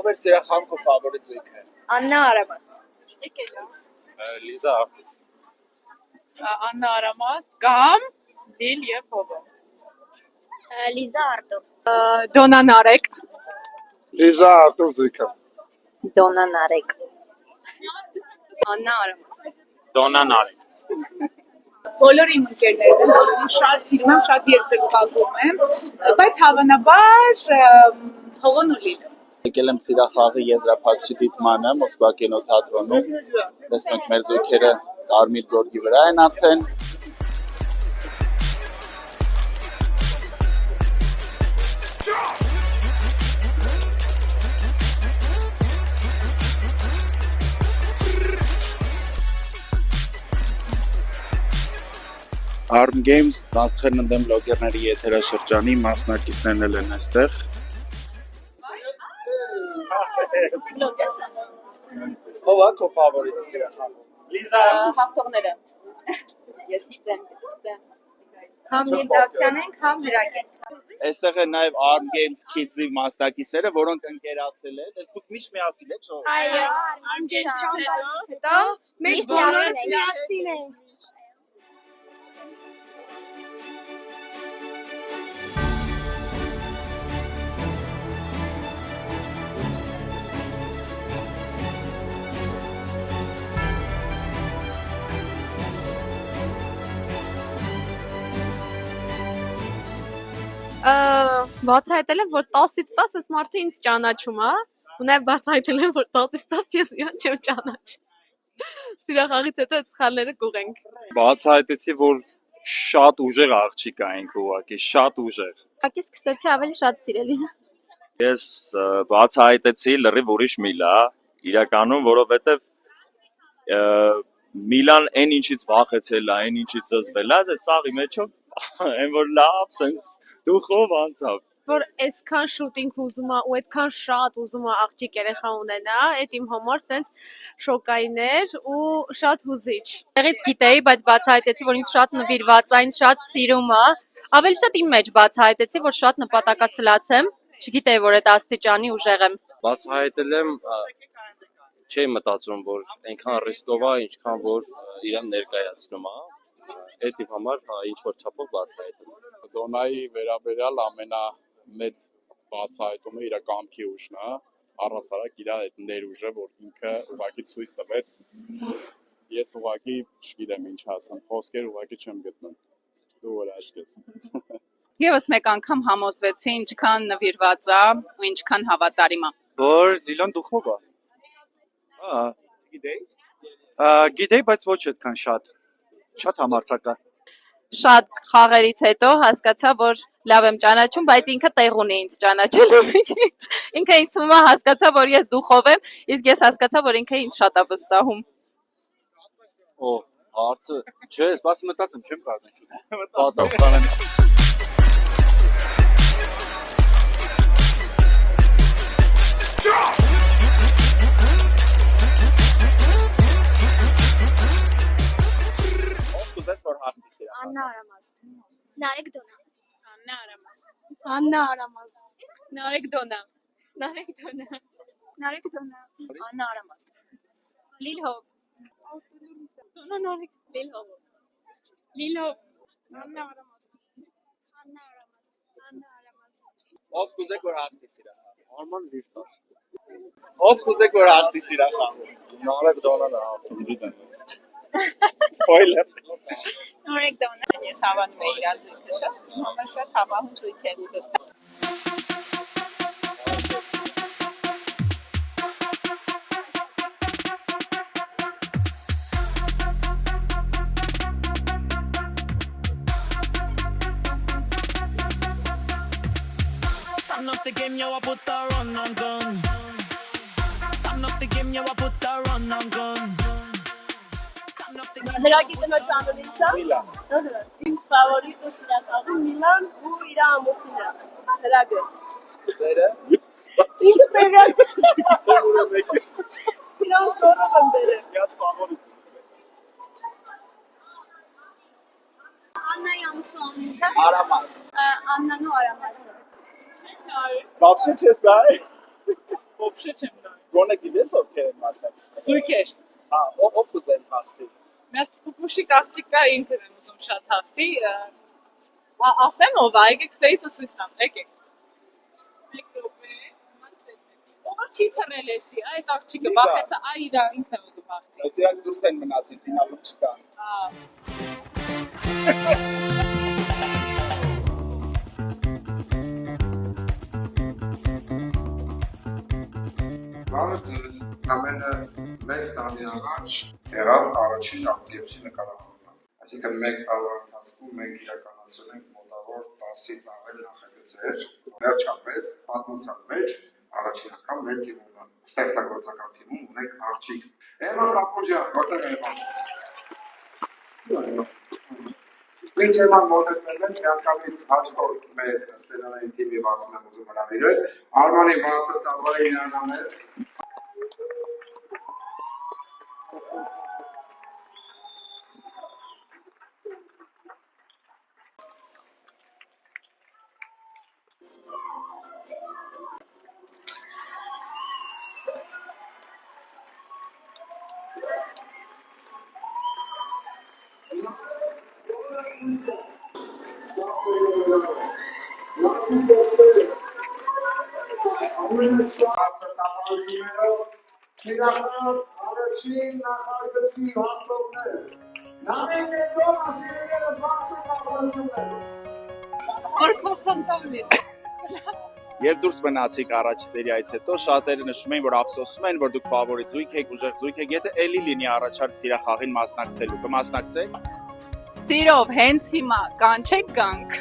Ով էր սիրախան քո ֆավորիտ զույգը։ Աննա Արամաստ։ Լիզա Արտուր։ Աննա Արամաստ կամ Լիլ եւ Հովո։ Լիզա Արտուր։ Դոնա Նարեկ։ Լիզա Արտուր զույգը։ Դոնա Նարեկ։ Աննա Արամաստ։ Դոնա Նարեկ։ Բոլոր իմ ընկերներն են, բոլորին շատ սիրում եմ, շատ երկրպագում եմ, բայց հավանաբար Հովոն ու Լիլը։ Եկել եմ Սիրախաղի եզրափակչի դիտմանը Մոսկվա կինոթատրոնում։ Տեսնենք մեր զույգերը կարմիր գորգի վրա են արդեն։ Arm Games տասխերն ընդեմ բլոգերների եթերաշրջանի մասնակիցներն էլ են այստեղ։ Ով է քո ֆավորիտը սիրախան։ Լիզա Հաղթողները։ Ես գիտեմ։ Համ Լիլդավցյան ենք, համ Հրակես։ Այստեղ են նաև Arm Games Kids-ի մասնակիցները, որոնք ընկերացել են։ Ես դուք միշտ միասին եք շո։ Այո, հետո միշտ միասին ենք։ Բացահայտել եմ, որ 10-ից 10 ես մարդը ինձ ճանաչում է, ու նաև բացահայտել եմ, որ 10-ից 10 ես իրան չեմ ճանաչում։ Սիրախաղից հետո այդ սխալները կուղենք։ Բացահայտեցի, որ շատ ուժեղ աղջիկ ենք ուղղակի, շատ ուժեղ։ Ուղղակի սկսեցի ավելի շատ սիրել իրան։ Ես բացահայտեցի լրիվ ուրիշ Միլա, իրականում, որովհետև Միլան այն ինչից վախեցել է, այն ինչից զզվել է, այս սաղի մեջով այն որ լավ, սենց դուխով անցավ։ Որ այսքան շուտինգ ուզում է ու այդքան շատ ուզում է աղջիկ երեխա ունենա, այդ իմ համար սենց շոկային էր ու շատ հուզիչ։ Տեղից գիտեի, բայց բացահայտեցի, որ ինձ շատ նվիրված է, ինձ շատ սիրում է։ Ավելի շատ իմ մեջ բացահայտեցի, որ շատ նպատակասլաց եմ, չգիտեի, որ այդ աստիճանի ուժեղ եմ։ Բացահայտել եմ, չէի մտածում, որ այնքան ռիսկով է, ինչքան որ իրան ներկայացնում է։ Այդ իմ համար ինչ-որ չափով բացահայտում։ Դոնայի վերաբերյալ ամենամեծ բացահայտումը իր կամքի ուժն է, առհասարակ իր այդ ներուժը, որ ինքը ուղղակի ցույց տվեց։ Ես ուղղակի չգիտեմ ինչ ասեմ, խոսքեր ուղղակի չեմ գտնում։ Դու որ աշկես։ Եվս մեկ անգամ համոզվեցի ինչքան նվիրված է ու ինչքան հավատարիմ է։ Որ Լիլան դուխով է։ Գիտեի։ Գիտեի, բայց ոչ այդքան շատ։ Շատ համարձակ է։ Շատ խաղերից հետո հասկացա, որ լավ եմ ճանաչում, բայց ինքը տեղ ունի ինձ ճանաչելու մեջ։ Ինքը ինձ թվում է հասկացա, որ ես դուխով եմ, իսկ ես հասկացա, որ ինքը ինձ շատ է վստահում։ Օ, հարցը, չէ, ես բաց մտածեմ, չեմ կարող պատասխանեմ։ Աննա Արամաստ։ Նարեկ Դոնա։ Աննա Արամաստ։ Աննա Արամաստ։ Նարեկ Դոնա։ Նարեկ Դոնա։ Նարեկ Դոնա։ Աննա Արամաստ։ Լիլ Հով։ Դոնա Նարեկ։ Լիլ Հով։ Լիլ Հով։ Աննա Արամաստ։ Աննա Արամաստ։ Աննա Արամաստ։ Ով կուզեք որ հաղթի սիրախան։ Արման Վիվտար։ Ով կուզեք որ հաղթի սիրախան։ Նարեկ Դոնան է հաղթում, գիտեմ։ Սպոյլեր։ Նարեկ Դոնա։ Ես հավանում եմ իր զույգը շատ, իմ համար շատ հավահում զույգ է։ Sign up the game, yo, I put the run on gun. Sign up the game, yo, I put the run on gun. Հրակի կնոջ անուն ինչա։ Միլան։ Իմ ֆավորիտը սիրախաղը Միլան ու իր ամուսինը։ Հրակը։ Դերը։ Ինքը բերած։ Իրան սորով եմ բերել։ Իհատ ֆավորիտ։ Աննայի ամուսնու անուն ինչա։ Արամաս։ Աննան ու Արամասը։ Вообще չես այ։ Вообще չեմ գալ։ Գոնե գիտես ովքեր են մասնակցել։ Սուրքեր։ Հա, ով ուզեն հաղթի։ Մի հատ փուփուշիկ աղջիկ կա, ինքն եմ ուզում շատ հաղթի։ Ասեմ ով է, եկեք ստեյցը ցույց տամ, եկեք։ Մեկ րոպե, ով չի թռել էսի, այդ աղջիկը վախեցա, իրա ինքն է ուզում հաղթի։ Այդ իրանք դուրս են մնացի, ֆինալում չկան։ Բարև ձեզ, ամենը մեկ տարի առաջ եղավ առաջին ակտիվի նկարահանումը։ Այսինքն մեկ տարվա ընթացքում մենք իրականացրել ենք մոտավոր 10-ից ավել նախագծեր, վերջապես պատմության մեջ առաջին անգամ մեր թիմում ստեղծագործական թիմում ունենք աղջիկ։ Էվա Սապոջյան, որտեղ է Էվան։ Ինչ Էվան մոտեցնել ենք, միանգամից հաջորդ մեր սցենարային թիմի վարդում եմ ուզում հրավիրել, Արմանի բարձր ծավալի նրանամես։ Իրական առաջին նախագծի հաղթողներ Նարեկ Էդոն ասիրելը բարձր կապանություններ Որքոսամտավնի Երբ դուրս մնացիք առաջ սերիայից հետո, շատերը նշում են, որ ափսոսում են, որ դուք ֆավորիտ զույգ եք, ուժեղ զույգ եք, եթե էլի լինի առաջարկ սիրախաղին մասնակցելու, կմասնակցեք։ Սիրով հենց հիմա կանչեք գանք